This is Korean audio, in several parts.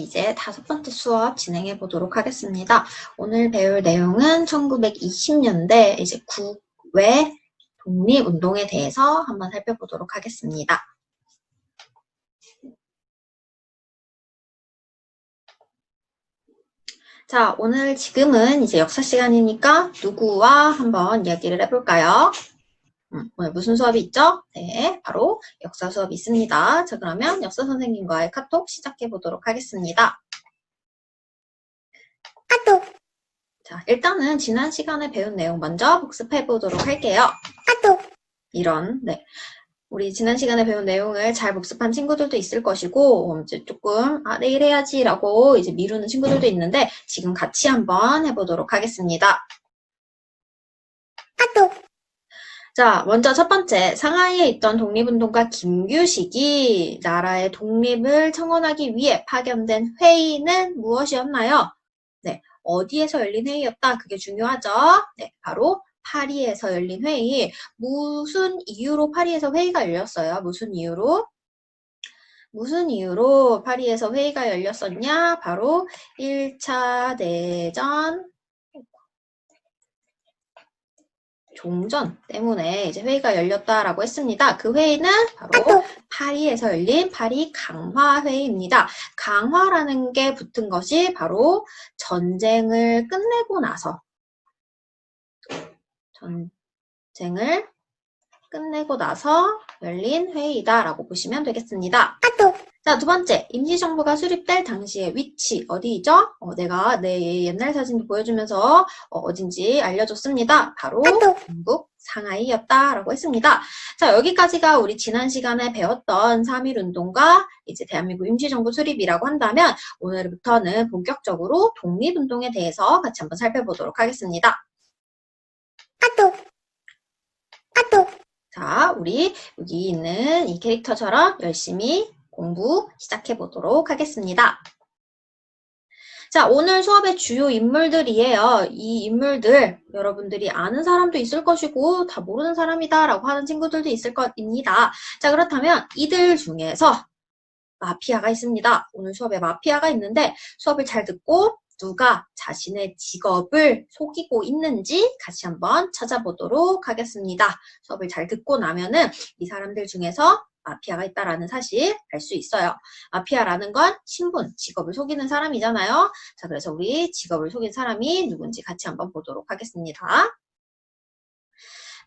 이제 5번째 수업 진행해 보도록 하겠습니다. 오늘 배울 내용은 1920년대 이제 국외 독립운동에 대해서 한번 살펴보도록 하겠습니다. 자, 오늘 지금은 이제 역사 시간이니까 누구와 한번 이야기를 해볼까요? 오늘 무슨 수업이 있죠? 네, 바로 역사 수업이 있습니다. 자, 그러면 역사 선생님과의 카톡 시작해 보도록 하겠습니다. 카톡. 자, 일단은 지난 시간에 배운 내용 먼저 복습해 보도록 할게요. 카톡. 우리 지난 시간에 배운 내용을 잘 복습한 친구들도 있을 것이고, 이제 조금, 내일 해야지 라고 이제 미루는 친구들도 있는데, 지금 같이 한번 해보도록 하겠습니다. 카톡. 자, 먼저 첫 번째, 상하이에 있던 독립운동가 김규식이 나라의 독립을 청원하기 위해 파견된 회의는 무엇이었나요? 네, 어디에서 열린 회의였다? 그게 중요하죠? 네, 바로 파리에서 열린 회의. 무슨 이유로 파리에서 회의가 열렸어요? 무슨 이유로? 무슨 이유로 파리에서 회의가 열렸었냐? 바로 1차 대전 종전 때문에 이제 회의가 열렸다라고 했습니다. 그 회의는 바로 파리에서 열린 파리 강화회의입니다. 강화라는 게 붙은 것이 바로 전쟁을 끝내고 나서 열린 회의다라고 보시면 되겠습니다. 자, 두 번째, 임시정부가 수립될 당시의 위치 어디죠? 내가 내 옛날 사진도 보여주면서 어딘지 알려줬습니다. 바로 중국 상하이였다라고 했습니다. 자, 여기까지가 우리 지난 시간에 배웠던 3.1운동과 이제 대한민국 임시정부 수립이라고 한다면 오늘부터는 본격적으로 독립운동에 대해서 같이 한번 살펴보도록 하겠습니다. 자, 우리 여기 있는 이 캐릭터처럼 열심히 공부 시작해 보도록 하겠습니다. 자, 오늘 수업의 주요 인물들이에요. 이 인물들 여러분들이 아는 사람도 있을 것이고 다 모르는 사람이다 라고 하는 친구들도 있을 것입니다. 자, 그렇다면 이들 중에서 마피아가 있습니다. 오늘 수업에 마피아가 있는데 수업을 잘 듣고 누가 자신의 직업을 속이고 있는지 같이 한번 찾아보도록 하겠습니다. 수업을 잘 듣고 나면은 이 사람들 중에서 마피아가 있다라는 사실 알 수 있어요. 마피아라는 건 신분, 직업을 속이는 사람이잖아요. 자, 그래서 우리 직업을 속인 사람이 누군지 같이 한번 보도록 하겠습니다.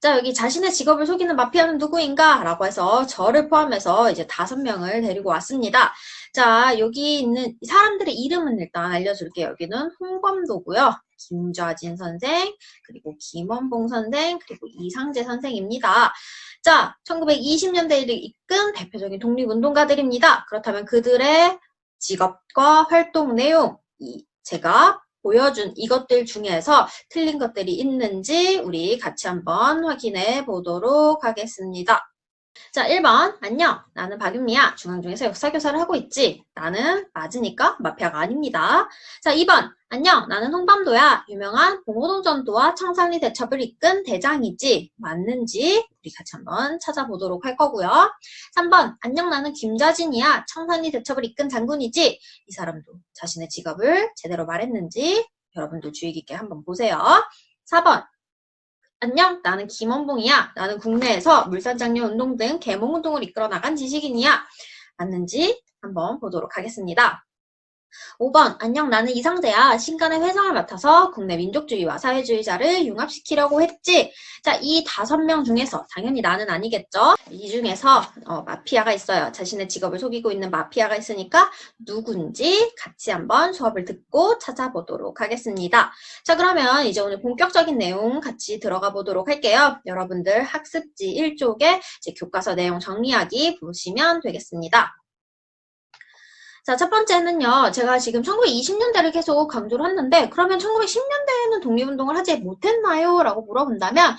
자, 여기 자신의 직업을 속이는 마피아는 누구인가? 라고 해서 저를 포함해서 이제 5명을 데리고 왔습니다. 자, 여기 있는 사람들의 이름은 일단 알려줄게요. 여기는 홍범도고요. 김좌진 선생, 그리고 김원봉 선생, 그리고 이상재 선생입니다. 자, 1920년대를 이끈 대표적인 독립운동가들입니다. 그렇다면 그들의 직업과 활동 내용, 제가 보여준 이것들 중에서 틀린 것들이 있는지 우리 같이 한번 확인해 보도록 하겠습니다. 자, 1번. 안녕. 나는 박윤미야. 중앙중에서 역사교사를 하고 있지. 나는 맞으니까 마피아가 아닙니다. 자, 2번. 안녕. 나는 홍범도야. 유명한 봉오동 전투와 청산리 대첩을 이끈 대장이지. 맞는지 우리 같이 한번 찾아보도록 할 거고요. 3번. 안녕. 나는 김좌진이야. 청산리 대첩을 이끈 장군이지. 이 사람도 자신의 직업을 제대로 말했는지 여러분들 주의 깊게 한번 보세요. 4번. 안녕, 나는 김원봉이야. 나는 국내에서 물산장려운동 등 계몽운동을 이끌어 나간 지식인이야. 맞는지 한번 보도록 하겠습니다. 5번, 안녕, 나는 이상재야. 신간의 회상을 맡아서 국내 민족주의와 사회주의자를 융합시키려고 했지. 자, 이 5명 중에서 당연히 나는 아니겠죠? 이 중에서 마피아가 있어요. 자신의 직업을 속이고 있는 마피아가 있으니까 누군지 같이 한번 수업을 듣고 찾아보도록 하겠습니다. 자, 그러면 이제 오늘 본격적인 내용 같이 들어가 보도록 할게요. 여러분들 학습지 1쪽에 이제 교과서 내용 정리하기 보시면 되겠습니다. 자, 첫 번째는요. 제가 지금 1920년대를 계속 강조를 했는데 그러면 1910년대에는 독립운동을 하지 못했나요? 라고 물어본다면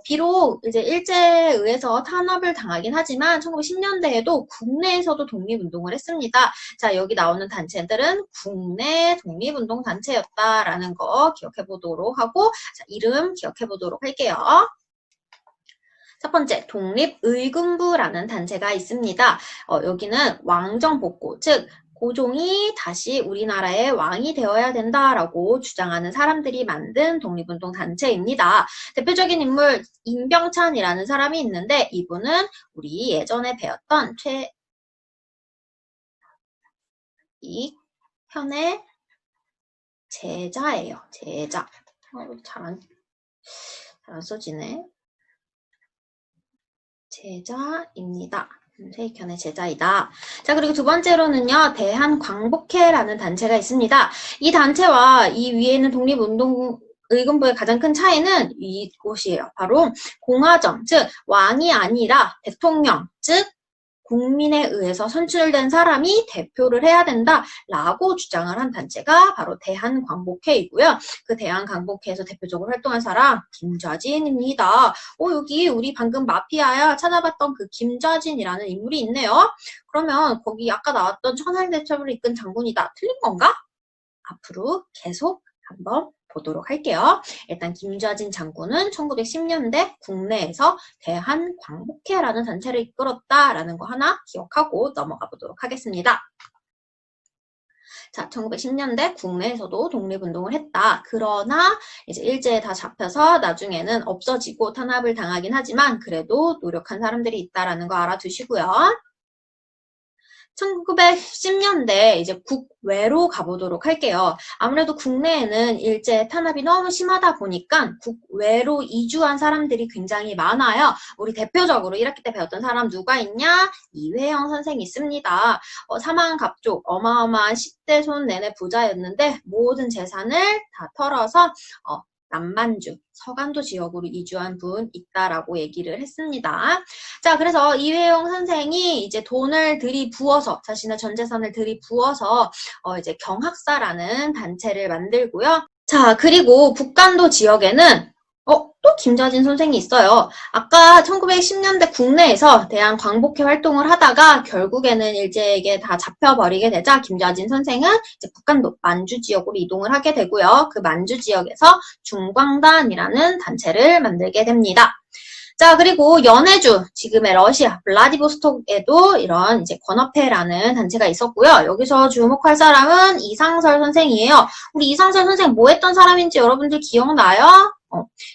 비록 이제 일제에 의해서 탄압을 당하긴 하지만 1910년대에도 국내에서도 독립운동을 했습니다. 자, 여기 나오는 단체들은 국내 독립운동 단체였다라는 거 기억해 보도록 하고 자, 이름 기억해 보도록 할게요. 첫 번째, 독립의군부라는 단체가 있습니다. 여기는 왕정복고, 즉 고종이 다시 우리나라의 왕이 되어야 된다라고 주장하는 사람들이 만든 독립운동 단체입니다. 대표적인 인물 임병찬이라는 사람이 있는데 이분은 우리 예전에 배웠던 최익현의 제자예요. 제자. 잘 안 써지네. 제자입니다. 최익현의 제자이다. 자, 그리고 두 번째로는요, 대한광복회라는 단체가 있습니다. 이 단체와 이 위에 있는 독립운동의금부의 가장 큰 차이는 이곳이에요. 바로 공화정, 즉 왕이 아니라 대통령, 즉 국민에 의해서 선출된 사람이 대표를 해야 된다라고 주장을 한 단체가 바로 대한광복회이고요. 그 대한광복회에서 대표적으로 활동한 사람 김좌진입니다. 여기 우리 방금 마피아야 찾아봤던 그 김좌진이라는 인물이 있네요. 그러면 거기 아까 나왔던 천하인대첩을 이끈 장군이다. 틀린 건가? 앞으로 계속 한번 보도록 할게요. 일단 김좌진 장군은 1910년대 국내에서 대한광복회라는 단체를 이끌었다라는 거 하나 기억하고 넘어가 보도록 하겠습니다. 자, 1910년대 국내에서도 독립운동을 했다. 그러나 이제 일제에 다 잡혀서 나중에는 없어지고 탄압을 당하긴 하지만 그래도 노력한 사람들이 있다라는 거 알아두시고요. 1910년대 이제 국외로 가보도록 할게요. 아무래도 국내에는 일제 탄압이 너무 심하다 보니까 국외로 이주한 사람들이 굉장히 많아요. 우리 대표적으로 1학기 때 배웠던 사람 누가 있냐? 이회영 선생이 있습니다. 사망갑족 어마어마한 10대 손 내내 부자였는데 모든 재산을 다 털어서 남만주, 서간도 지역으로 이주한 분 있다라고 얘기를 했습니다. 자, 그래서 이회용 선생이 이제 돈을 들이부어서, 자신의 전 재산을 들이부어서, 이제 경학사라는 단체를 만들고요. 자, 그리고 북간도 지역에는 또 김좌진 선생이 있어요. 아까 1910년대 국내에서 대한광복회 활동을 하다가 결국에는 일제에게 다 잡혀버리게 되자 김좌진 선생은 이제 북간도 만주 지역으로 이동을 하게 되고요. 그 만주 지역에서 중광단이라는 단체를 만들게 됩니다. 자, 그리고 연해주, 지금의 러시아, 블라디보스톡에도 이런 이제 권업회라는 단체가 있었고요. 여기서 주목할 사람은 이상설 선생이에요. 우리 이상설 선생 뭐 했던 사람인지 여러분들 기억나요?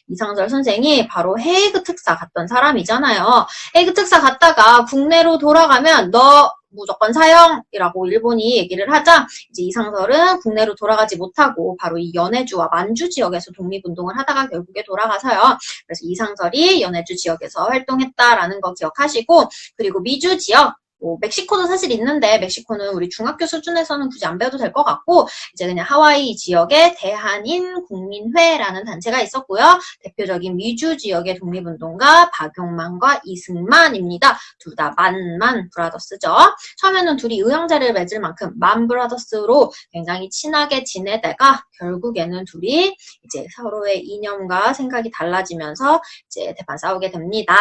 이상설 선생이 바로 헤이그 특사 갔던 사람이잖아요. 헤이그 특사 갔다가 국내로 돌아가면 너 무조건 사형이라고 일본이 얘기를 하자 이제 이상설은 국내로 돌아가지 못하고 바로 이 연해주와 만주 지역에서 독립운동을 하다가 결국에 돌아가서요. 그래서 이상설이 연해주 지역에서 활동했다라는 거 기억하시고 그리고 미주 지역 멕시코도 사실 있는데 멕시코는 우리 중학교 수준에서는 굳이 안 배워도 될 것 같고 이제 그냥 하와이 지역에 대한인 국민회라는 단체가 있었고요. 대표적인 미주 지역의 독립운동가 박용만과 이승만입니다. 둘 다 만 브라더스죠. 처음에는 둘이 의형제를 맺을 만큼 만 브라더스로 굉장히 친하게 지내다가 결국에는 둘이 이제 서로의 이념과 생각이 달라지면서 이제 대판 싸우게 됩니다.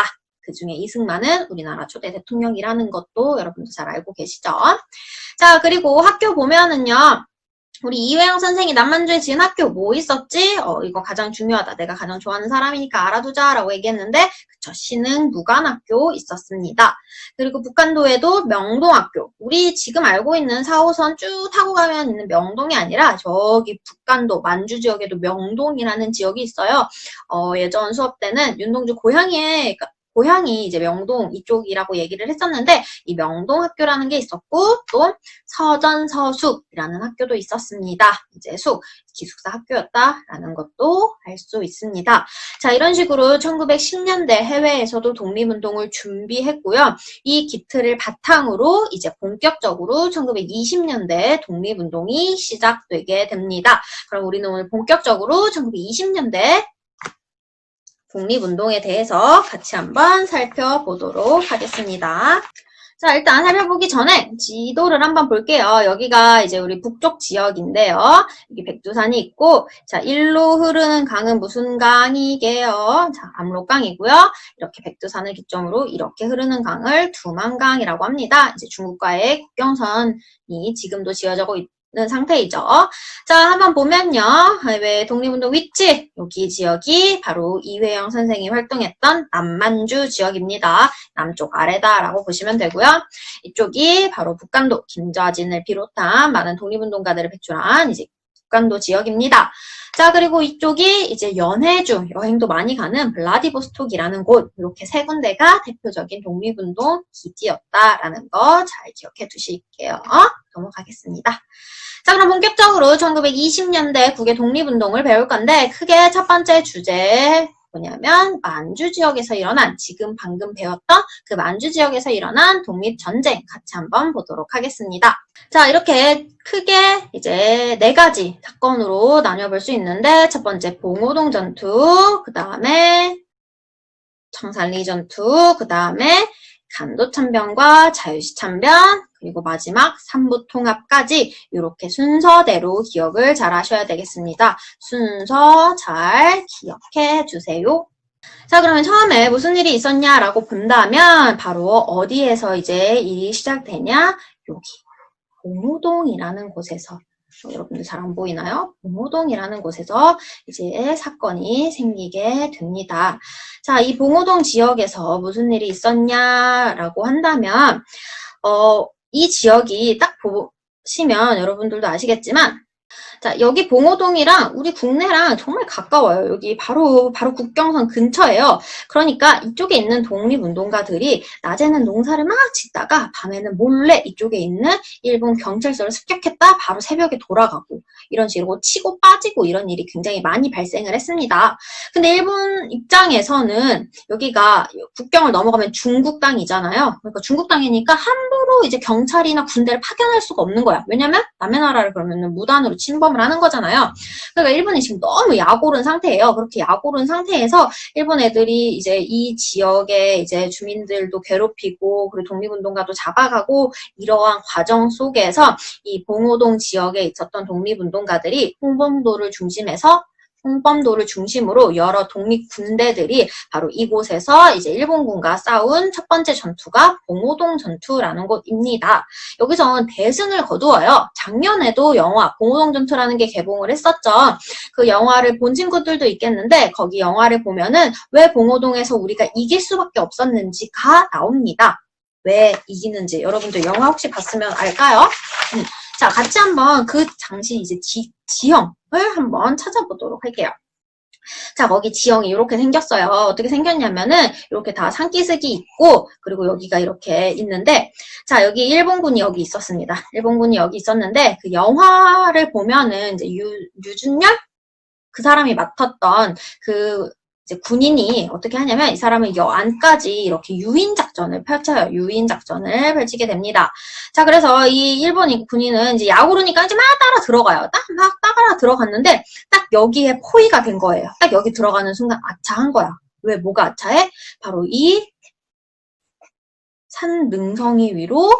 그 중에 이승만은 우리나라 초대 대통령이라는 것도 여러분도 잘 알고 계시죠? 자, 그리고 학교 보면은요. 우리 이회영 선생이 남만주에 지은 학교 뭐 있었지? 이거 가장 중요하다. 내가 가장 좋아하는 사람이니까 알아두자라고 얘기했는데 그쵸, 신흥무관학교 있었습니다. 그리고 북한도에도 명동학교. 우리 지금 알고 있는 4호선 쭉 타고 가면 있는 명동이 아니라 저기 북한도 만주 지역에도 명동이라는 지역이 있어요. 예전 수업 때는 윤동주 고향이 이제 명동 이쪽이라고 얘기를 했었는데 이 명동 학교라는 게 있었고 또 서전서숙이라는 학교도 있었습니다. 이제 기숙사 학교였다라는 것도 알 수 있습니다. 자, 이런 식으로 1910년대 해외에서도 독립운동을 준비했고요. 이 기틀을 바탕으로 이제 본격적으로 1920년대 독립운동이 시작되게 됩니다. 그럼 우리는 오늘 본격적으로 1920년대 독립운동에 대해서 같이 한번 살펴보도록 하겠습니다. 자, 일단 살펴보기 전에 지도를 한번 볼게요. 여기가 이제 우리 북쪽 지역인데요. 여기 백두산이 있고, 자, 일로 흐르는 강은 무슨 강이게요? 자, 압록강이고요. 이렇게 백두산을 기점으로 이렇게 흐르는 강을 두만강이라고 합니다. 이제 중국과의 국경선이 지금도 지어지고 상태이죠. 자, 한번 보면요. 왜 독립운동 위치, 여기 지역이 바로 이회영 선생이 활동했던 남만주 지역입니다. 남쪽 아래다라고 보시면 되고요. 이쪽이 바로 북간도, 김좌진을 비롯한 많은 독립운동가들을 배출한 이제 북간도 지역입니다. 자, 그리고 이쪽이 이제 연해주, 여행도 많이 가는 블라디보스톡이라는 곳, 이렇게 세 군데가 대표적인 독립운동 기지였다라는 거 잘 기억해 두실게요. 넘어가겠습니다. 자, 그럼 본격적으로 1920년대 국외 독립운동을 배울 건데, 크게 첫 번째 주제 뭐냐면 만주 지역에서 일어난, 지금 방금 배웠던 그 만주 지역에서 일어난 독립전쟁 같이 한번 보도록 하겠습니다. 자, 이렇게 크게 이제 4가지 사건으로 나뉘어볼 수 있는데, 첫 번째 봉오동 전투, 그 다음에 청산리 전투, 그 다음에 간도참변과 자유시 참변, 그리고 마지막 삼부통합까지 이렇게 순서대로 기억을 잘 하셔야 되겠습니다. 순서 잘 기억해 주세요. 자, 그러면 처음에 무슨 일이 있었냐라고 본다면 바로 어디에서 이제 일이 시작되냐? 여기 봉오동이라는 곳에서, 여러분들 잘 안 보이나요? 봉오동이라는 곳에서 이제 사건이 생기게 됩니다. 자, 이 봉오동 지역에서 무슨 일이 있었냐라고 한다면 이 지역이 딱 보시면 여러분들도 아시겠지만, 자, 여기 봉오동이랑 우리 국내랑 정말 가까워요. 여기 바로 국경선 근처예요. 그러니까 이쪽에 있는 독립운동가들이 낮에는 농사를 막 짓다가 밤에는 몰래 이쪽에 있는 일본 경찰서를 습격했다 바로 새벽에 돌아가고, 이런 식으로 치고 빠지고 이런 일이 굉장히 많이 발생을 했습니다. 근데 일본 입장에서는 여기가 국경을 넘어가면 중국 땅이잖아요. 그러니까 중국 땅이니까 함부로 이제 경찰이나 군대를 파견할 수가 없는 거야. 왜냐면 남의 나라를 그러면 무단으로 침범을 하는 거잖아요. 그러니까 일본이 지금 너무 약오른 상태예요. 그렇게 약오른 상태에서 일본 애들이 이제 이 지역의 이제 주민들도 괴롭히고, 그리고 독립운동가도 잡아가고, 이러한 과정 속에서 이 봉오동 지역에 있었던 독립운동가들이 홍범도를 중심으로 여러 독립군대들이 바로 이곳에서 이제 일본군과 싸운 첫 번째 전투가 봉오동 전투라는 곳입니다. 여기선 대승을 거두어요. 작년에도 영화 봉오동 전투라는 게 개봉을 했었죠. 그 영화를 본 친구들도 있겠는데, 거기 영화를 보면은 왜 봉오동에서 우리가 이길 수밖에 없었는지가 나옵니다. 왜 이기는지 여러분들 영화 혹시 봤으면 알까요? 자, 같이 한번 그 당시 이제 지형을 한번 찾아보도록 할게요. 자, 거기 지형이 이렇게 생겼어요. 어떻게 생겼냐면은 이렇게 다 산기슭이 있고, 그리고 여기가 이렇게 있는데, 자, 여기 일본군이 여기 있었습니다. 일본군이 여기 있었는데, 그 영화를 보면은 이제 유준열? 그 사람이 맡았던 그 이제 군인이 어떻게 하냐면, 이 사람은 여 안까지 이렇게 유인작전을 펼쳐요. 유인작전을 펼치게 됩니다. 자, 그래서 이 일본 군인은 이제 약오르니까 이제 막 따라 들어가요. 막 따라 들어갔는데, 딱 여기에 포위가 된 거예요. 딱 여기 들어가는 순간 아차한 거야. 왜, 뭐가 아차해? 바로 이 산 능성이 위로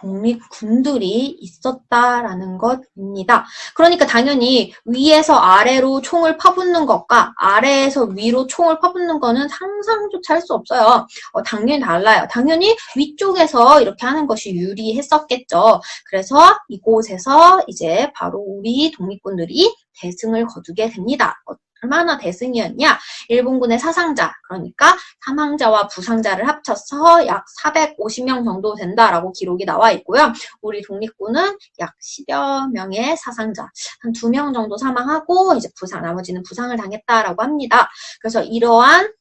독립군들이 있었다라는 것입니다. 그러니까 당연히 위에서 아래로 총을 퍼붓는 것과 아래에서 위로 총을 퍼붓는 거는 상상조차 할 수 없어요. 당연히 달라요. 당연히 위쪽에서 이렇게 하는 것이 유리했었겠죠. 그래서 이곳에서 이제 바로 우리 독립군들이 대승을 거두게 됩니다. 얼마나 대승이었냐? 일본군의 사상자, 그러니까 사망자와 부상자를 합쳐서 약 450명 정도 된다라고 기록이 나와 있고요. 우리 독립군은 약 10여 명의 사상자, 한 2명 정도 사망하고 이제 나머지는 부상을 당했다라고 합니다. 그래서 이러한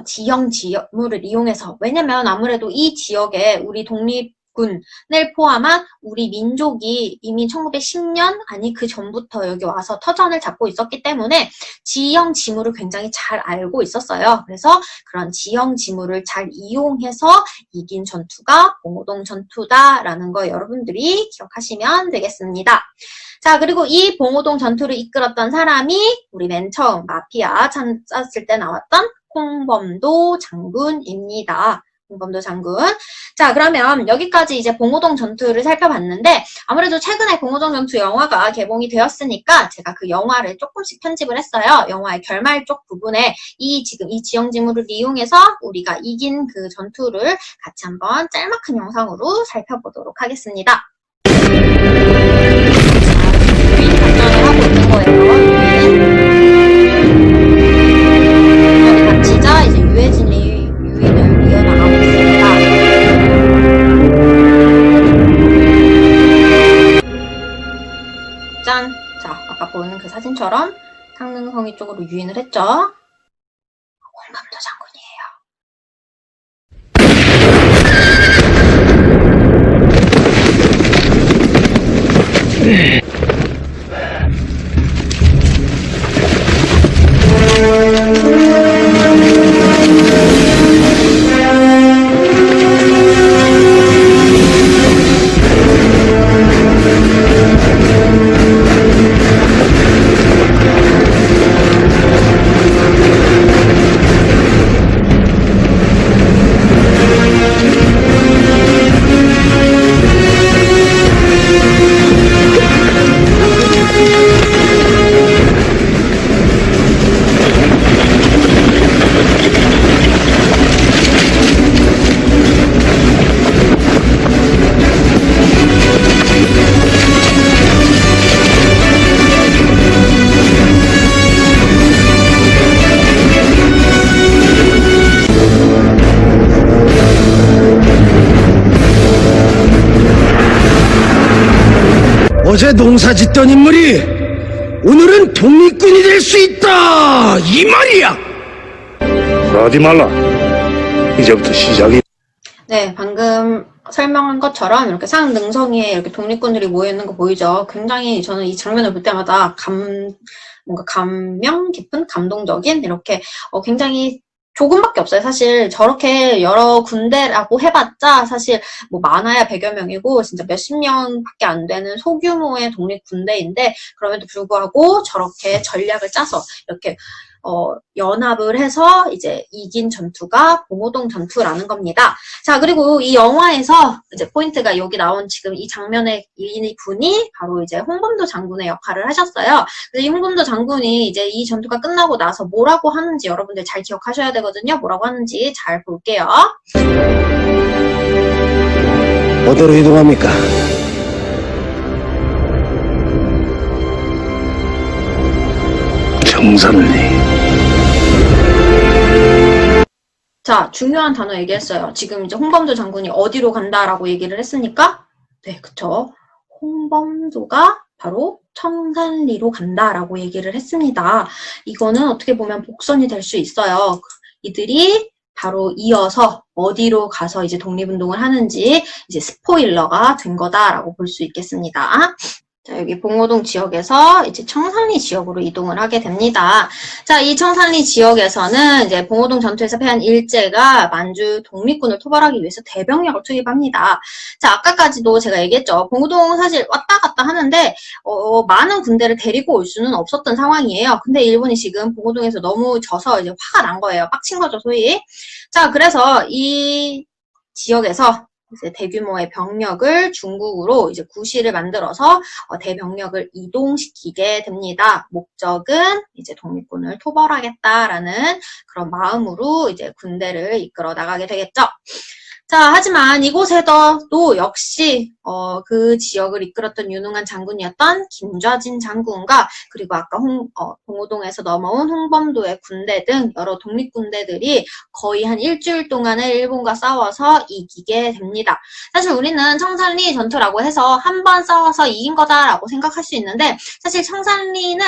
지형 지물을 이용해서, 왜냐면 아무래도 이 지역에 우리 독립군을 포함한 우리 민족이 이미 1910년 아니 그 전부터 여기 와서 터전을 잡고 있었기 때문에 지형 지물을 굉장히 잘 알고 있었어요. 그래서 그런 지형 지물을 잘 이용해서 이긴 전투가 봉오동 전투다라는 거 여러분들이 기억하시면 되겠습니다. 자, 그리고 이 봉오동 전투를 이끌었던 사람이 우리 맨 처음 마피아 찾았을 때 나왔던 홍범도 장군입니다. 홍범도 장군. 자, 그러면 여기까지 이제 봉오동 전투를 살펴봤는데, 아무래도 최근에 봉오동 전투 영화가 개봉이 되었으니까 제가 그 영화를 조금씩 편집을 했어요. 영화의 결말 쪽 부분에 지금 이 지형 지물을 이용해서 우리가 이긴 그 전투를 같이 한번 짤막한 영상으로 살펴보도록 하겠습니다. 거예요. 유인. 닥치자 이제 유해진이 유인을 이어나가고 있습니다. 짠! 자, 아까 보는 그 사진처럼 상능성이 쪽으로 유인을 했죠. 홍범도 장군이에요. 어제 농사짓던 인물이 오늘은 독립군이 될 수 있다 이 말이야. 하지 말라. 이제부터 시작이. 네, 방금 설명한 것처럼 이렇게 상능성에 이렇게 독립군들이 모여있는 거 보이죠? 굉장히 저는 이 장면을 볼 때마다 뭔가 감명 깊은, 감동적인, 이렇게 굉장히 조금밖에 없어요. 사실 저렇게 여러 군데라고 해봤자 사실 뭐 많아야 100여 명이고 진짜 몇십 명밖에 안 되는 소규모의 독립군대인데 그럼에도 불구하고 저렇게 전략을 짜서 이렇게 연합을 해서 이제 이긴 전투가 봉오동 전투라는 겁니다. 자, 그리고 이 영화에서 이제 포인트가 여기 나온 지금 이 장면의 이 분이 바로 이제 홍범도 장군의 역할을 하셨어요. 그래서 이 홍범도 장군이 이제 이 전투가 끝나고 나서 뭐라고 하는지 여러분들 잘 기억하셔야 되거든요. 뭐라고 하는지 잘 볼게요. 어디로 이동합니까? 정산리. 자, 중요한 단어 얘기했어요. 지금 이제 홍범도 장군이 어디로 간다라고 얘기를 했으니까, 네, 그쵸. 홍범도가 바로 청산리로 간다라고 얘기를 했습니다. 이거는 어떻게 보면 복선이 될 수 있어요. 이들이 바로 이어서 어디로 가서 이제 독립운동을 하는지 이제 스포일러가 된 거다라고 볼 수 있겠습니다. 자, 여기 봉오동 지역에서 이제 청산리 지역으로 이동을 하게 됩니다. 자, 이 청산리 지역에서는 이제 봉오동 전투에서 패한 일제가 만주 독립군을 토벌하기 위해서 대병력을 투입합니다. 자, 아까까지도 제가 얘기했죠. 봉오동 사실 왔다 갔다 하는데, 많은 군대를 데리고 올 수는 없었던 상황이에요. 근데 일본이 지금 봉오동에서 너무 져서 이제 화가 난 거예요. 빡친 거죠, 소위. 자, 그래서 이 지역에서 이제 대규모의 병력을 중국으로 이제 구시를 만들어서 대병력을 이동시키게 됩니다. 목적은 이제 독립군을 토벌하겠다라는 그런 마음으로 이제 군대를 이끌어 나가게 되겠죠. 자, 하지만 이곳에도 역시 그 지역을 이끌었던 유능한 장군이었던 김좌진 장군과 그리고 아까 봉오동에서 넘어온 홍범도의 군대 등 여러 독립군대들이 거의 한 일주일 동안을 일본과 싸워서 이기게 됩니다. 사실 우리는 청산리 전투라고 해서 한 번 싸워서 이긴 거다라고 생각할 수 있는데 사실 청산리는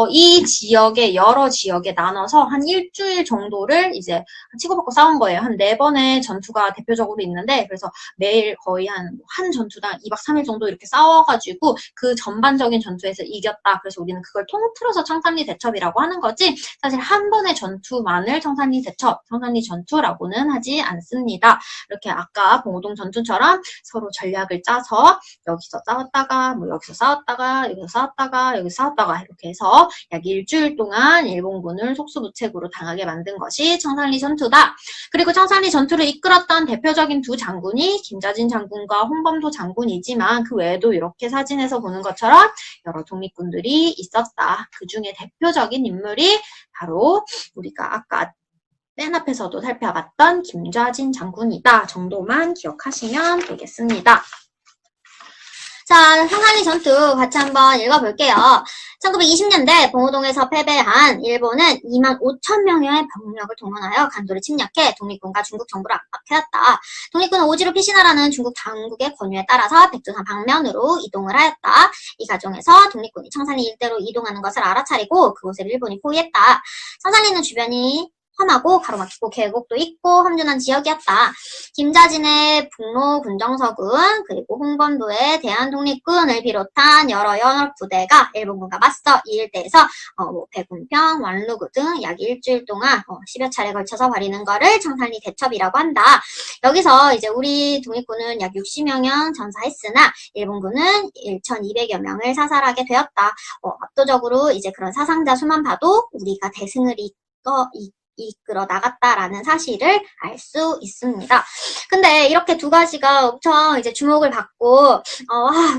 이 지역에 여러 지역에 나눠서 한 일주일 정도를 이제 치고받고 싸운 거예요. 한 4번의 전투가 대표적으로 있는데 그래서 매일 거의 한 전투당 2박 3일 정도 이렇게 싸워가지고 그 전반적인 전투에서 이겼다. 그래서 우리는 그걸 통틀어서 청산리 대첩이라고 하는 거지 사실 한 번의 전투만을 청산리 대첩, 청산리 전투라고는 하지 않습니다. 이렇게 아까 봉오동 전투처럼 서로 전략을 짜서 여기서 싸웠다가 뭐 여기서 싸웠다가 여기서 싸웠다가 여기서 싸웠다가 이렇게 해서 약 일주일 동안 일본군을 속수무책으로 당하게 만든 것이 청산리 전투다. 그리고 청산리 전투를 이끌었던 대표적인 두 장군이 김좌진 장군과 홍범도 장군이지만 그 외에도 이렇게 사진에서 보는 것처럼 여러 독립군들이 있었다. 그 중에 대표적인 인물이 바로 우리가 아까 맨 앞에서도 살펴봤던 김좌진 장군이다 정도만 기억하시면 되겠습니다. 자, 상한리 전투 같이 한번 읽어볼게요. 1920년대 봉오동에서 패배한 일본은 2만 5천 명의 병력을 동원하여 간도를 침략해 독립군과 중국 정부를 압박해왔다. 독립군은 오지로 피시나라는 중국 당국의 권유에 따라서 백두산 방면으로 이동을 하였다. 이 과정에서 독립군이 청산리 일대로 이동하는 것을 알아차리고 그곳을 일본이 포위했다. 청산리는 주변이 험하고 가로막히고 계곡도 있고 험준한 지역이었다. 김자진의 북로 군정서군 그리고 홍범도의 대한독립군을 비롯한 여러 연합 부대가 일본군과 맞서 이 일대에서 백운평, 완루구 등 약 일주일 동안 10여 차례 걸쳐서 벌이는 거를 청산리 대첩이라고 한다. 여기서 이제 우리 독립군은 약 60여 명 전사했으나 일본군은 1,200여 명을 사살하게 되었다. 압도적으로 이제 그런 사상자 수만 봐도 우리가 대승을 이끌어 나갔다라는 사실을 알 수 있습니다. 근데 이렇게 두 가지가 엄청 이제 주목을 받고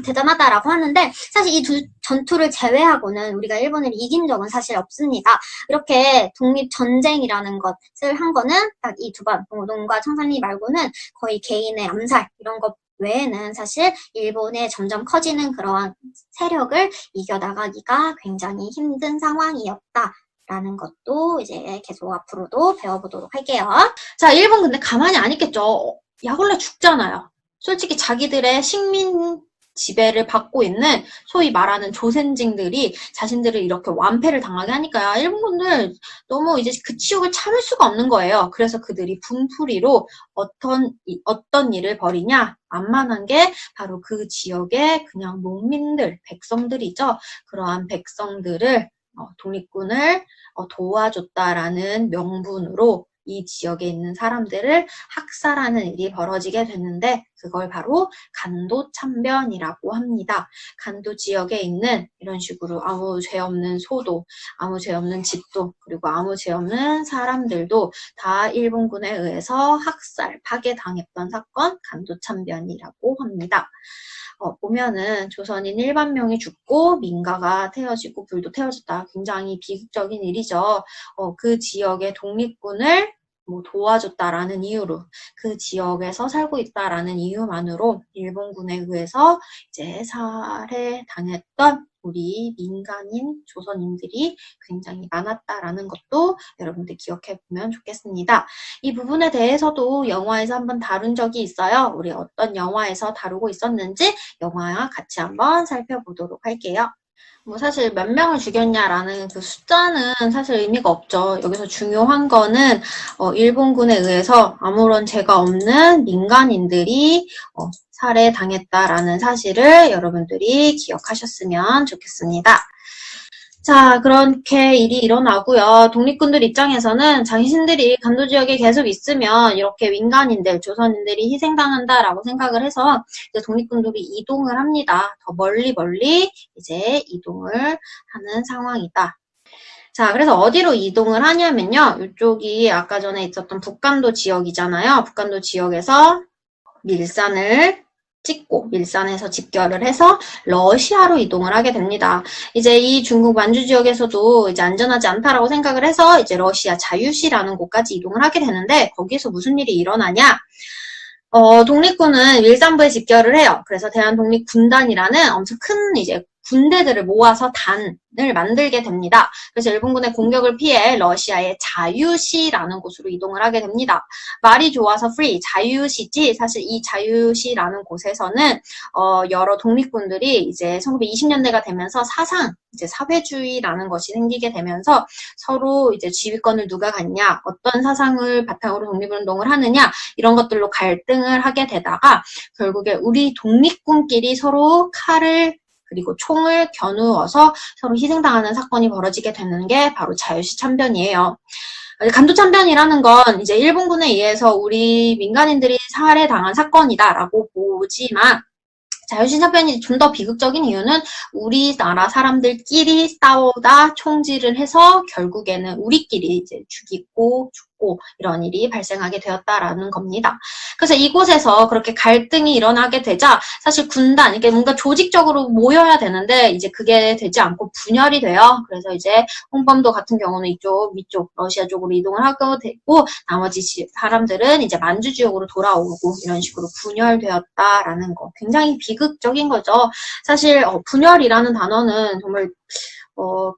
대단하다라고 하는데 사실 이 두 전투를 제외하고는 우리가 일본을 이긴 적은 사실 없습니다. 이렇게 독립전쟁이라는 것을 한 거는 딱 이 두 번, 봉오동과 청산리 말고는 거의 개인의 암살 이런 것 외에는 사실 일본의 점점 커지는 그러한 세력을 이겨나가기가 굉장히 힘든 상황이었다. 라는 것도 이제 계속 앞으로도 배워보도록 할게요. 자, 일본 근데 가만히 안 있겠죠. 약 올라 죽잖아요. 솔직히 자기들의 식민 지배를 받고 있는 소위 말하는 조센징들이 자신들을 이렇게 완패를 당하게 하니까 일본군들 너무 이제 그 치욕을 참을 수가 없는 거예요. 그래서 그들이 분풀이로 어떤 일을 벌이냐? 만만한 게 바로 그 지역의 그냥 농민들, 백성들이죠. 그러한 백성들을 독립군을 도와줬다라는 명분으로 이 지역에 있는 사람들을 학살하는 일이 벌어지게 됐는데 그걸 바로 간도 참변이라고 합니다. 간도 지역에 있는 이런 식으로 아무 죄 없는 소도, 아무 죄 없는 집도, 그리고 아무 죄 없는 사람들도 다 일본군에 의해서 학살, 파괴당했던 사건 간도 참변이라고 합니다. 보면은 조선인 1만 명이 죽고 민가가 태워지고 불도 태워졌다. 굉장히 비극적인 일이죠. 그 지역의 독립군을 도와줬다라는 이유로 그 지역에서 살고 있다라는 이유만으로 일본군에 의해서 이제 살해당했던 우리 민간인 조선인들이 굉장히 많았다라는 것도 여러분들 기억해 보면 좋겠습니다. 이 부분에 대해서도 영화에서 한번 다룬 적이 있어요. 우리 어떤 영화에서 다루고 있었는지 영화와 같이 한번 살펴보도록 할게요. 사실 몇 명을 죽였냐라는 그 숫자는 사실 의미가 없죠. 여기서 중요한 거는 일본군에 의해서 아무런 죄가 없는 민간인들이 살해당했다라는 사실을 여러분들이 기억하셨으면 좋겠습니다. 자, 그렇게 일이 일어나고요. 독립군들 입장에서는 자신들이 간도 지역에 계속 있으면 이렇게 민간인들, 조선인들이 희생당한다라고 생각을 해서 이제 독립군들이 이동을 합니다. 더 멀리 이제 이동을 하는 상황이다. 자, 그래서 어디로 이동을 하냐면요. 이쪽이 아까 전에 있었던 북간도 지역이잖아요. 북간도 지역에서 밀산을 찍고 밀산에서 집결을 해서 러시아로 이동을 하게 됩니다. 이제 이 중국 만주 지역에서도 이제 안전하지 않다라고 생각을 해서 이제 러시아 자유시라는 곳까지 이동을 하게 되는데 거기서 무슨 일이 일어나냐? 독립군은 밀산부에 집결을 해요. 그래서 대한독립군단이라는 엄청 큰 이제 군대들을 모아서 단을 만들게 됩니다. 그래서 일본군의 공격을 피해 러시아의 자유시라는 곳으로 이동을 하게 됩니다. 말이 좋아서 free, 자유시지 사실 이 자유시라는 곳에서는 여러 독립군들이 이제 1920년대가 되면서 이제 사회주의라는 것이 생기게 되면서 서로 이제 지휘권을 누가 갖냐, 어떤 사상을 바탕으로 독립운동을 하느냐 이런 것들로 갈등을 하게 되다가 결국에 우리 독립군끼리 서로 칼을 그리고 총을 겨누어서 서로 희생당하는 사건이 벌어지게 되는 게 바로 자유시 참변이에요. 간도 참변이라는 건 이제 일본군에 의해서 우리 민간인들이 살해당한 사건이다라고 보지만 자유시 참변이 좀 더 비극적인 이유는 우리나라 사람들끼리 싸우다 총질을 해서 결국에는 우리끼리 이제 죽고 없고 이런 일이 발생하게 되었다라는 겁니다. 그래서 이곳에서 그렇게 갈등이 일어나게 되자 사실 군단, 이게 뭔가 조직적으로 모여야 되는데 이제 그게 되지 않고 분열이 돼요. 그래서 이제 홍범도 같은 경우는 이쪽, 위쪽, 러시아 쪽으로 이동을 하게 됐고 나머지 사람들은 이제 만주 지역으로 돌아오고 이런 식으로 분열되었다라는 거. 굉장히 비극적인 거죠. 사실 분열이라는 단어는 정말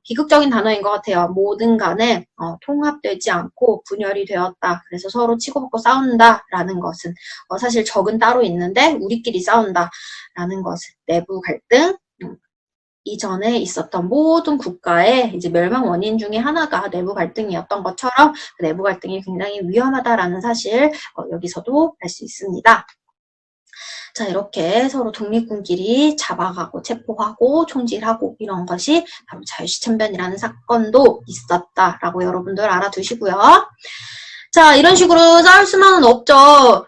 비극적인 단어인 것 같아요. 뭐든 간에 통합되지 않고 분열이 되었다. 그래서 서로 치고받고 싸운다라는 것은 사실 적은 따로 있는데 우리끼리 싸운다라는 것은 내부 갈등, 이전에 있었던 모든 국가의 이제 멸망 원인 중에 하나가 내부 갈등이었던 것처럼 그 내부 갈등이 굉장히 위험하다라는 사실 여기서도 알 수 있습니다. 자, 이렇게 서로 독립군끼리 잡아가고 체포하고 총질하고 이런 것이 바로 자유시천변이라는 사건도 있었다라고 여러분들 알아두시고요. 자, 이런 식으로 싸울 수만은 없죠.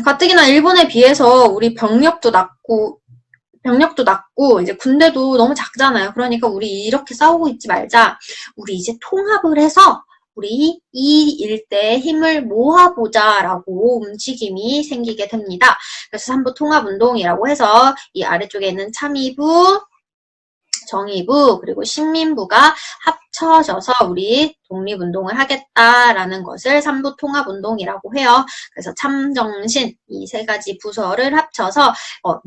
가뜩이나 일본에 비해서 우리 병력도 낮고 이제 군대도 너무 작잖아요. 그러니까 우리 이렇게 싸우고 있지 말자. 우리 이제 통합을 해서 우리 이 일대에 힘을 모아보자라고 움직임이 생기게 됩니다. 그래서 삼부 통합운동이라고 해서 이 아래쪽에 있는 참의부, 정의부, 그리고 식민부가 합쳐져서 우리 독립운동을 하겠다라는 것을 삼부통합운동이라고 해요. 그래서 참정신, 이 세 가지 부서를 합쳐서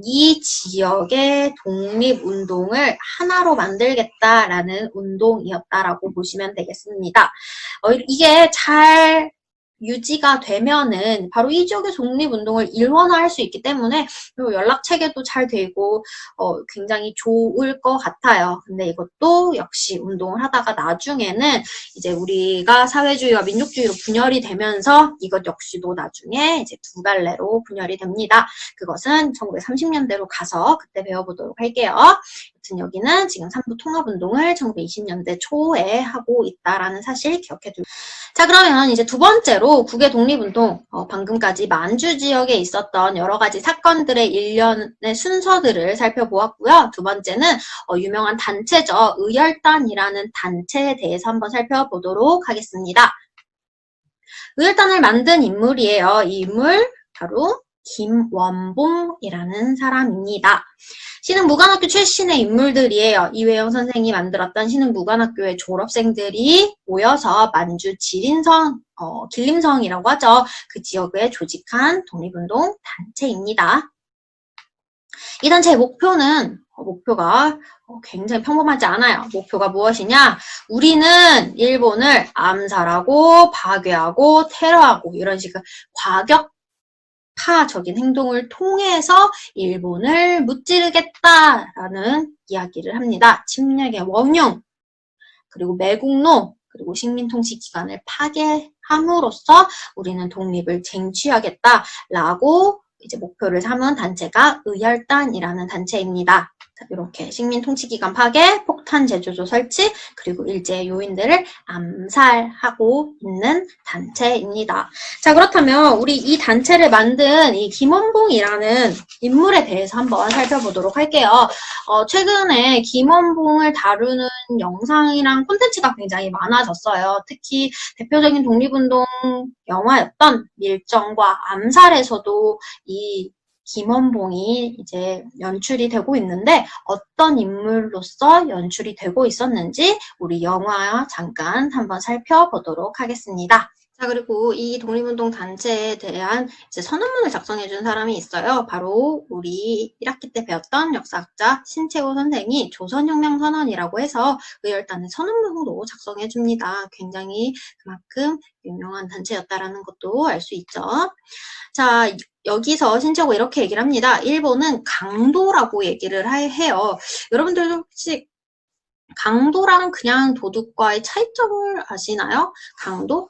이 지역의 독립운동을 하나로 만들겠다라는 운동이었다라고 보시면 되겠습니다. 이게 잘 유지가 되면은 바로 이 지역의 독립운동을 일원화할 수 있기 때문에 연락체계도 잘 되고 굉장히 좋을 것 같아요. 근데 이것도 역시 운동을 하다가 나중에는 이제 우리가 사회주의와 민족주의로 분열이 되면서 이것 역시도 나중에 이제 두 갈래로 분열이 됩니다. 그것은 1930년대로 가서 그때 배워보도록 할게요. 여튼 여기는 지금 삼부 통합운동을 1920년대 초에 하고 있다라는 사실 기억해두세요. 자, 그러면 이제 두 번째로 국외 독립운동, 방금까지 만주 지역에 있었던 여러 가지 사건들의 일련의 순서들을 살펴보았고요. 두 번째는 유명한 단체죠. 의열단이라는 단체에 대해서 한번 살펴보도록 하겠습니다. 의열단을 만든 인물이에요. 이 인물 바로 김원봉이라는 사람입니다. 신흥무관학교 출신의 인물들이에요. 이회영 선생이 만들었던 신흥무관학교의 졸업생들이 모여서 만주 길림성이라고 하죠. 그 지역에 조직한 독립운동 단체입니다. 이 단체의 목표가 굉장히 평범하지 않아요. 목표가 무엇이냐? 우리는 일본을 암살하고 파괴하고 테러하고 이런 식의 과격파적인 행동을 통해서 일본을 무찌르겠다라는 이야기를 합니다. 침략의 원흉, 그리고 매국노, 그리고 식민통치기관을 파괴함으로써 우리는 독립을 쟁취하겠다라고 이제 목표를 삼은 단체가 의열단이라는 단체입니다. 이렇게 식민통치기관 파괴, 폭탄 제조소 설치, 그리고 일제의 요인들을 암살하고 있는 단체입니다. 자, 그렇다면 우리 이 단체를 만든 이 김원봉이라는 인물에 대해서 한번 살펴보도록 할게요. 최근에 김원봉을 다루는 영상이랑 콘텐츠가 굉장히 많아졌어요. 특히 대표적인 독립운동 영화였던 밀정과 암살에서도 이 김원봉이 이제 연출이 되고 있는데 어떤 인물로서 연출이 되고 있었는지 우리 영화 잠깐 한번 살펴보도록 하겠습니다. 자, 그리고 이 독립운동 단체에 대한 이제 선언문을 작성해준 사람이 있어요. 바로 우리 1학기 때 배웠던 역사학자 신채호 선생이 조선혁명선언이라고 해서 의열단의 선언문으로 작성해줍니다. 굉장히 그만큼 유명한 단체였다라는 것도 알 수 있죠. 자, 여기서 신채호가 이렇게 얘기를 합니다. 일본은 강도라고 얘기를 해요. 여러분들 혹시 강도랑 그냥 도둑과의 차이점을 아시나요? 강도?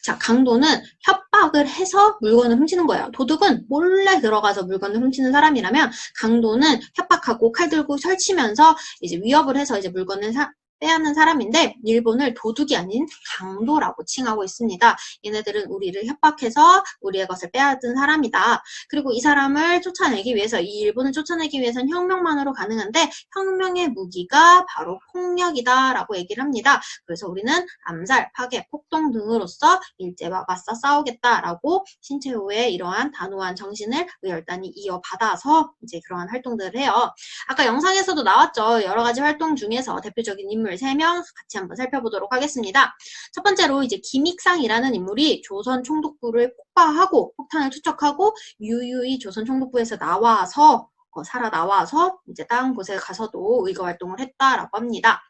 자, 강도는 협박을 해서 물건을 훔치는 거예요. 도둑은 몰래 들어가서 물건을 훔치는 사람이라면 강도는 협박하고 칼 들고 설치면서 이제 위협을 해서 이제 물건을 빼앗는 사람인데 일본을 도둑이 아닌 강도라고 칭하고 있습니다. 얘네들은 우리를 협박해서 우리의 것을 빼앗은 사람이다. 그리고 이 사람을 쫓아내기 위해서, 이 일본을 쫓아내기 위해서는 혁명만으로 가능한데 형명의 무기가 바로 폭력이다 라고 얘기를 합니다. 그래서 우리는 암살, 파괴, 폭동 등으로써 일제와 맞서 싸우겠다라고 신채호의 이러한 단호한 정신을 의열단이 이어받아서 이제 그러한 활동들을 해요. 아까 영상에서도 나왔죠. 여러 가지 활동 중에서 대표적인 인물 3명 같이 한번 살펴보도록 하겠습니다. 첫 번째로 이제 김익상이라는 인물이 조선 총독부를 폭파하고 폭탄을 투척하고 유유히 조선 총독부에서 나와서 살아나와서 이제 다른 곳에 가서도 의거 활동을 했다라고 합니다.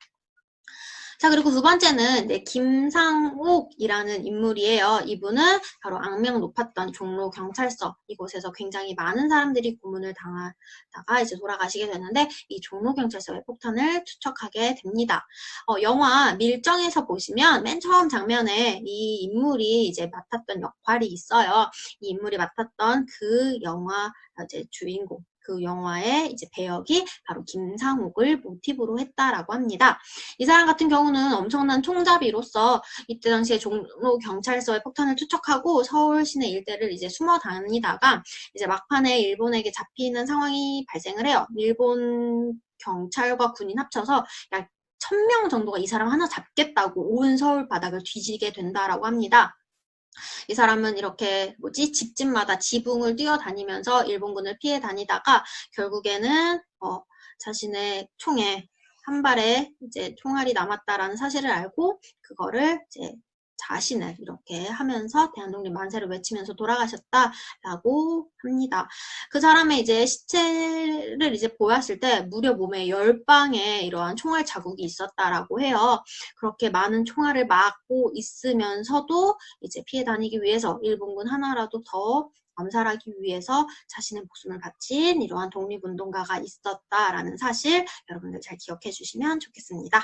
자, 그리고 두 번째는 김상옥이라는 인물이에요. 이분은 바로 악명 높았던 종로 경찰서, 이곳에서 굉장히 많은 사람들이 고문을 당하다가 이제 돌아가시게 되는데 이 종로 경찰서의 폭탄을 투척하게 됩니다. 영화 밀정에서 보시면 맨 처음 장면에 이 인물이 이제 맡았던 역할이 있어요. 이 인물이 맡았던 그 영화 이제 주인공, 그 영화의 이제 배역이 바로 김상옥을 모티브로 했다라고 합니다. 이 사람 같은 경우는 엄청난 총잡이로서 이때 당시에 종로 경찰서에 폭탄을 투척하고 서울 시내 일대를 이제 숨어 다니다가 이제 막판에 일본에게 잡히는 상황이 발생을 해요. 일본 경찰과 군인 합쳐서 약 1000명 정도가 이 사람 하나 잡겠다고 온 서울 바닥을 뒤지게 된다라고 합니다. 이 사람은 이렇게 집집마다 지붕을 뛰어다니면서 일본군을 피해 다니다가 결국에는 자신의 총에 한 발에 이제 총알이 남았다라는 사실을 알고 그거를 이제 자신을 이렇게 하면서 대한독립 만세를 외치면서 돌아가셨다라고 합니다. 그 사람의 이제 시체를 이제 보았을 때 무려 몸에 10방의 이러한 총알 자국이 있었다라고 해요. 그렇게 많은 총알을 맞고 있으면서도 이제 피해 다니기 위해서 일본군 하나라도 더 암살하기 위해서 자신의 목숨을 바친 이러한 독립운동가가 있었다라는 사실 여러분들 잘 기억해 주시면 좋겠습니다.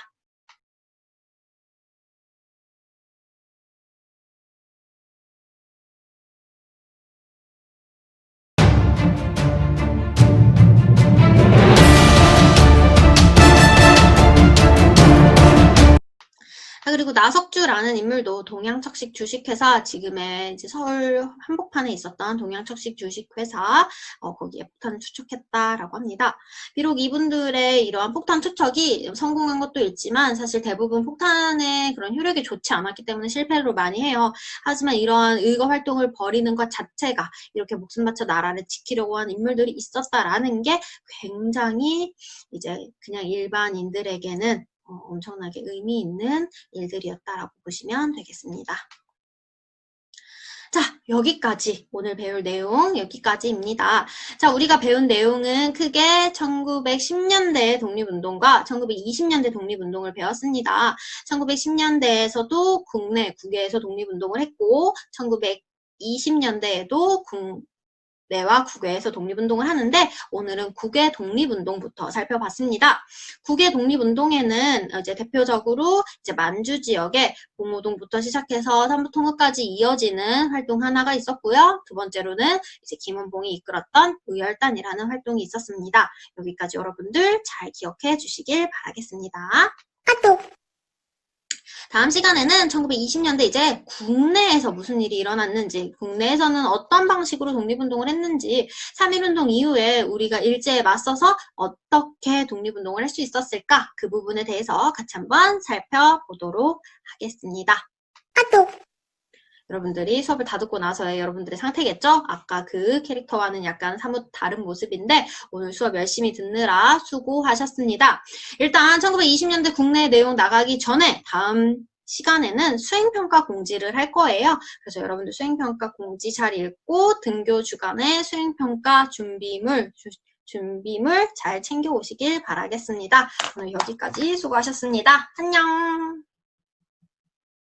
그리고 나석주라는 인물도 동양척식 주식회사, 지금의 이제 서울 한복판에 있었던 동양척식 주식회사, 거기에 폭탄을 투척했다라고 합니다. 비록 이분들의 이러한 폭탄 투척이 성공한 것도 있지만 사실 대부분 폭탄의 그런 효력이 좋지 않았기 때문에 실패를 많이 해요. 하지만 이러한 의거 활동을 벌이는 것 자체가 이렇게 목숨 바쳐 나라를 지키려고 한 인물들이 있었다라는 게 굉장히 이제 그냥 일반인들에게는 엄청나게 의미 있는 일들이었다라고 보시면 되겠습니다. 자, 여기까지 오늘 배울 내용 여기까지입니다. 자, 우리가 배운 내용은 크게 1910년대 독립운동과 1920년대 독립운동을 배웠습니다. 1910년대에서도 국내에서 독립운동을 했고 1920년대에도 국내와 국외에서 독립운동을 하는데 오늘은 국외 독립운동부터 살펴봤습니다. 국외 독립운동에는 이제 대표적으로 이제 만주 지역에 봉오동부터 시작해서 삼부통합까지 이어지는 활동 하나가 있었고요. 두 번째로는 이제 김원봉이 이끌었던 의열단이라는 활동이 있었습니다. 여기까지 여러분들 잘 기억해 주시길 바라겠습니다. 다음 시간에는 1920년대 이제 국내에서 무슨 일이 일어났는지, 국내에서는 어떤 방식으로 독립운동을 했는지, 3.1운동 이후에 우리가 일제에 맞서서 어떻게 독립운동을 할 수 있었을까? 그 부분에 대해서 같이 한번 살펴보도록 하겠습니다. 여러분들이 수업을 다 듣고 나서의 여러분들의 상태겠죠? 아까 그 캐릭터와는 약간 사뭇 다른 모습인데 오늘 수업 열심히 듣느라 수고하셨습니다. 일단 1920년대 국내 내용 나가기 전에 다음 시간에는 수행평가 공지를 할 거예요. 그래서 여러분들 수행평가 공지 잘 읽고 등교 주간에 수행평가 준비물 잘 챙겨 오시길 바라겠습니다. 오늘 여기까지 수고하셨습니다. 안녕!